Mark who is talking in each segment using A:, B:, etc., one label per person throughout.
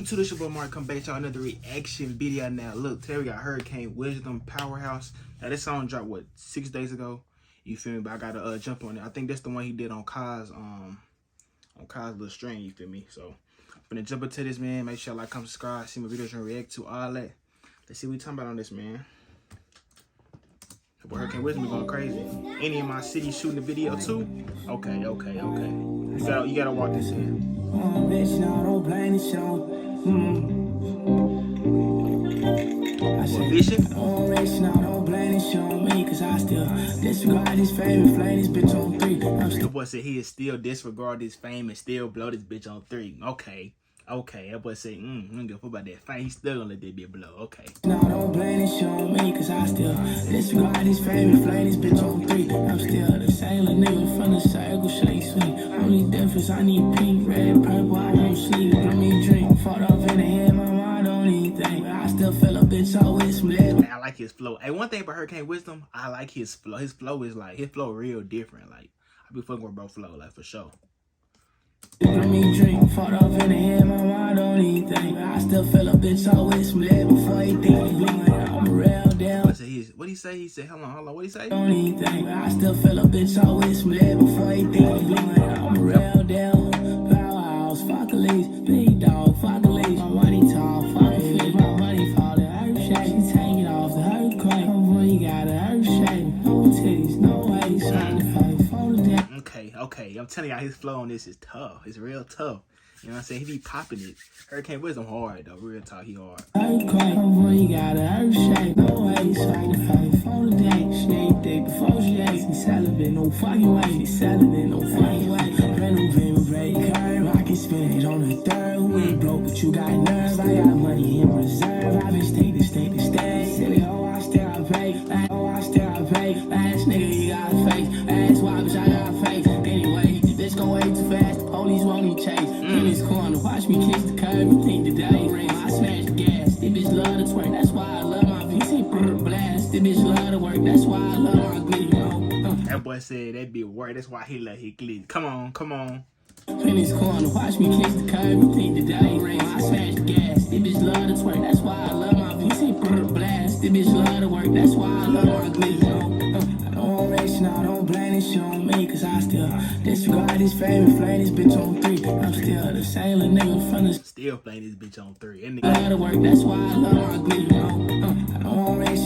A: YouTube, this your boy Mark, come back to y'all another reaction video. Now look, today we got Hurricane Wisdom, Powerhouse. Now this song dropped what, 6 days ago, you feel me? But I gotta jump on it. I think that's the one he did on Kai's little string, you feel me? So I'm gonna jump into this, man. Make sure y'all like, comment, subscribe, see my videos and react to all that. Let's see what we talking about on this, man. But Hurricane Wisdom is going crazy. Any in my city shooting the video too? Okay. You gotta walk this in. Vision? The boy said he is still disregard his fame and still blow this bitch on 3. Okay, that boy say, I don't give a fuck about that fame. He still gonna let that bitch blow. Okay.
B: No, don't blame this on me, cause I still disregard his fame and flame this bitch on 3. I'm still the same little nigga from the circle, shake sweet. Only difference, I need pink, red, purple, I won't sleep. Let me drink, fought off in the head, my mind don't even think. I still feel a bitch always split.
A: I like his flow. Hey, one thing about Hurricane Wisdom, I like his flow. His flow is like, his flow real different. Like, I be fucking with bro flow, like, for sure.
B: Let me drink, fought off in the head, my mind don't even think. I still feel a bitch always split before he think. I'm real down.
A: What he say? He said, hold on, what he say?
B: Don't even think. I still feel a bitch always split before he think. I'm real down. Powerhouse, fuck a leash, big dog, fuck a leash. My money tall, fuck a fish, my money falling, herb shape. She taking off the hurricane. My boy got a herb shape. No titties, no waist,
A: Okay. I'm telling y'all, his flow on this is tough. It's real tough. You know what I'm saying? He be popping it. Hurricane Wisdom hard though. Real talk, he hard.
B: Hurricane, my boy got a herb shape. No waist, for the day. She ain't thick before she ate. She celibate, no fucking way. She celibate, no fucking way. Renovate, break curve. I can spend it on the third. We ain't broke, but you got nerve. I got money in reserve. I been stay to stay. Silly, oh, I still I pay. Last nigga, you got a face. Ass wipes, I got a face. Anyway, bitch gon' way too fast. The police won't even chase. In this corner, watch me kiss the curb. You think today rain? I smash the gas. This bitch love to twerk. That's why I love my VC blast. This bitch love to work. That's why I love my glee.
A: That boy said that be work. That's why he let his glee. Come on.
B: In this corner, watch me kiss the curb. You think today rain? I smash the gas. This bitch love to twerk. That's why I love my VC blast. This bitch love to work. That's why I love my glee. I don't blame this shit on me, cause I still disregard his fame and flame this bitch on 3. I'm still the same little nigga from the
A: still playing this bitch on 3. And
B: gotta work, that's why I love my glee.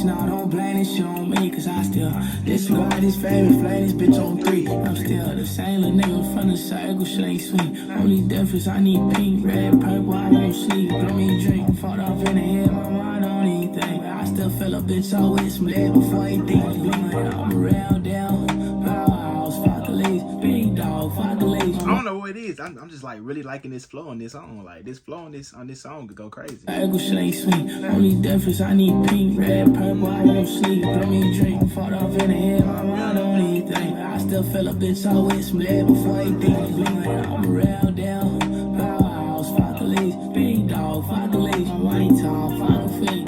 B: I don't blame this shit on me, cause I still disregard his fame and flame this bitch on 3. I'm still the same little nigga from the circle, shake sweet. Only difference, I need pink, red, purple, I won't sleep. Let me drink, fought off in the head, my mind don't even think. I still feel a bitch always split before he think. I'm real down. Powerhouse, fuck a leash, big dog, fuck a leash.
A: I don't know what it is. I'm just like really liking this flow on this song. Like this flow on this song could go crazy.
B: Circle shake sweet. Only difference, I need pink, red, purple, I won't sleep. Let me drink, fought off in the head, my mind don't even think. I still feel a bitch always split before he think. I'm real down. Powerhouse, fuck a leash, big dog, fuck a leash. My money tall, fuck a feet.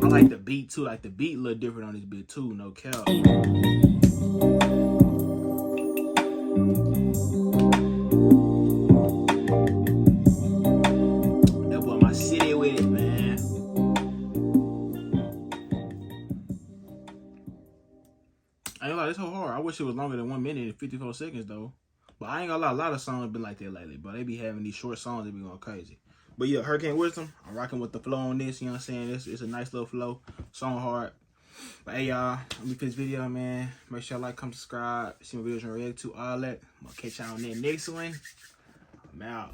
A: I like the beat too. Like the beat a little different on this bit too. No cap. That boy my city with it, man. I ain't gonna lie, this so hard. I wish it was longer than 1 minute and 54 seconds though. But I ain't gonna lie, a lot of songs been like that lately. But they be having these short songs that be going crazy. But yeah, Hurricane Wisdom, I'm rocking with the flow on this, you know what I'm saying? It's a nice little flow, song hard. But hey y'all, let me finish this video, man. Make sure y'all like, comment, subscribe, see my videos and react to all that. I'm gonna catch y'all on that next one. I'm out.